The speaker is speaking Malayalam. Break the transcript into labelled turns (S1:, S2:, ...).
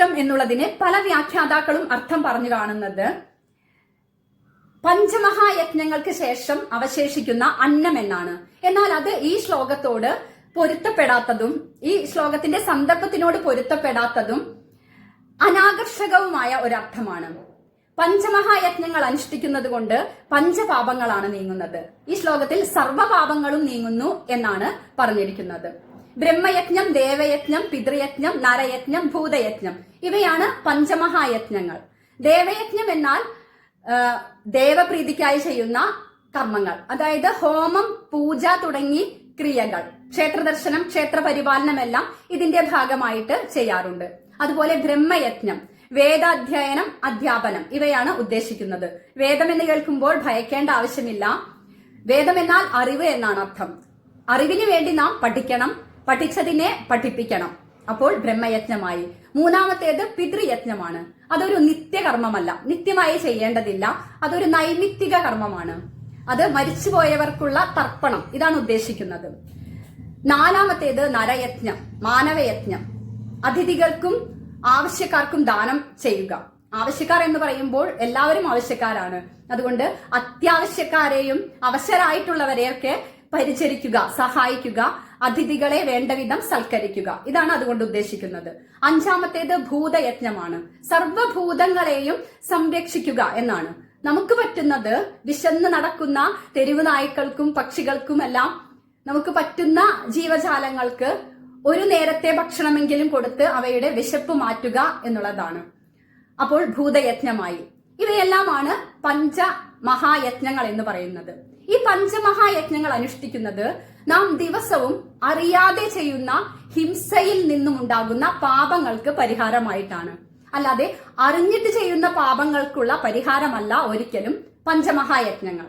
S1: അന്വേഷ്ടം എന്നുള്ളതിന് പല വ്യാഖ്യാതാക്കളും അർത്ഥം പറഞ്ഞു കാണുന്നത് പഞ്ചമഹായജ്ഞങ്ങൾക്ക് ശേഷം അവശേഷിക്കുന്ന അന്നം എന്നാണ്. എന്നാൽ അത് ഈ ശ്ലോകത്തോട് പൊരുത്തപ്പെടാത്തതും ഈ ശ്ലോകത്തിന്റെ സന്ദർഭത്തിനോട് പൊരുത്തപ്പെടാത്തതും അനാകർഷകവുമായ ഒരർത്ഥമാണ്. പഞ്ചമഹായജ്ഞങ്ങൾ അനുഷ്ഠിക്കുന്നത് കൊണ്ട് പഞ്ചപാപങ്ങളാണ് നീങ്ങുന്നത്. ഈ ശ്ലോകത്തിൽ സർവ്വപാപങ്ങളും നീങ്ങുന്നു എന്നാണ് പറഞ്ഞിരിക്കുന്നത്. ബ്രഹ്മയജ്ഞം, ദേവയജ്ഞം, പിതൃയജ്ഞം, നരയജ്ഞം, ഭൂതയജ്ഞം ഇവയാണ് പഞ്ചമഹായജ്ഞങ്ങൾ. ദേവയജ്ഞം എന്നാൽ ദേവപ്രീതിക്കായി ചെയ്യുന്ന കർമ്മങ്ങൾ, അതായത് ഹോമം, പൂജ തുടങ്ങി ക്രിയകൾ, ക്ഷേത്രദർശനം, ക്ഷേത്രപരിപാലനമെല്ലാം ഇതിന്റെ ഭാഗമായിട്ട് ചെയ്യാറുണ്ട്. അതുപോലെ ബ്രഹ്മയജ്ഞം, വേദാധ്യയനം, അധ്യാപനം ഇവയാണ് ഉദ്ദേശിക്കുന്നത്. വേദം എന്ന് കേൾക്കുമ്പോൾ ഭയക്കേണ്ട ആവശ്യമില്ല. വേദം എന്നാൽ അറിവ് എന്നാണ് അർത്ഥം. അറിവിന് വേണ്ടി നാം പഠിക്കണം, പഠിച്ചതിനെ പഠിപ്പിക്കണം. അപ്പോൾ ബ്രഹ്മയജ്ഞമായി. മൂന്നാമത്തേത് പിതൃയജ്ഞമാണ്. അതൊരു നിത്യകർമ്മമല്ല, നിത്യമായി ചെയ്യേണ്ടതില്ല. അതൊരു നൈമിത്തിക കർമ്മമാണ്. അത് മരിച്ചുപോയവർക്കുള്ള തർപ്പണം, ഇതാണ് ഉദ്ദേശിക്കുന്നത്. നാലാമത്തേത് നരയജ്ഞം, മാനവയജ്ഞം. അതിഥികൾക്കും ആവശ്യക്കാർക്കും ദാനം ചെയ്യുക. ആവശ്യക്കാർ എന്ന് പറയുമ്പോൾ എല്ലാവരും ആവശ്യക്കാരാണ്. അതുകൊണ്ട് അത്യാവശ്യക്കാരെയും അവശരായിട്ടുള്ളവരെയൊക്കെ പരിചരിക്കുക, സഹായിക്കുക, അതിഥികളെ വേണ്ടവിധം സൽക്കരിക്കുക. ഇതാണ് അതുകൊണ്ട് ഉദ്ദേശിക്കുന്നത്. അഞ്ചാമത്തേത് ഭൂതയജ്ഞമാണ്. സർവ്വഭൂതങ്ങളെയും സംരക്ഷിക്കുക എന്നാണ്. നമുക്ക് പറ്റുന്നത് വിശന്ന് നടക്കുന്ന തെരുവ് നായ്ക്കൾക്കും പക്ഷികൾക്കുമെല്ലാം നമുക്ക് പറ്റുന്ന ജീവജാലങ്ങൾക്ക് ഒരു നേരത്തെ ഭക്ഷണമെങ്കിലും കൊടുത്ത് അവയുടെ വിശപ്പ് മാറ്റുക എന്നുള്ളതാണ്. അപ്പോൾ ഭൂതയജ്ഞമായി. ഇവയെല്ലാമാണ് പഞ്ചമഹായജ്ഞങ്ങൾ എന്ന് പറയുന്നത്. ഈ പഞ്ചമഹായജ്ഞങ്ങൾ അനുഷ്ഠിക്കുന്നത് നാം ദിവസവും അറിയാതെ ചെയ്യുന്ന ഹിംസയിൽ നിന്നും ഉണ്ടാകുന്ന പാപങ്ങൾക്ക് പരിഹാരമായിട്ടാണ്. അല്ലാതെ അറിഞ്ഞിട്ട് ചെയ്യുന്ന പാപങ്ങൾക്കുള്ള പരിഹാരമല്ല ഒരിക്കലും പഞ്ചമഹായജ്ഞങ്ങൾ.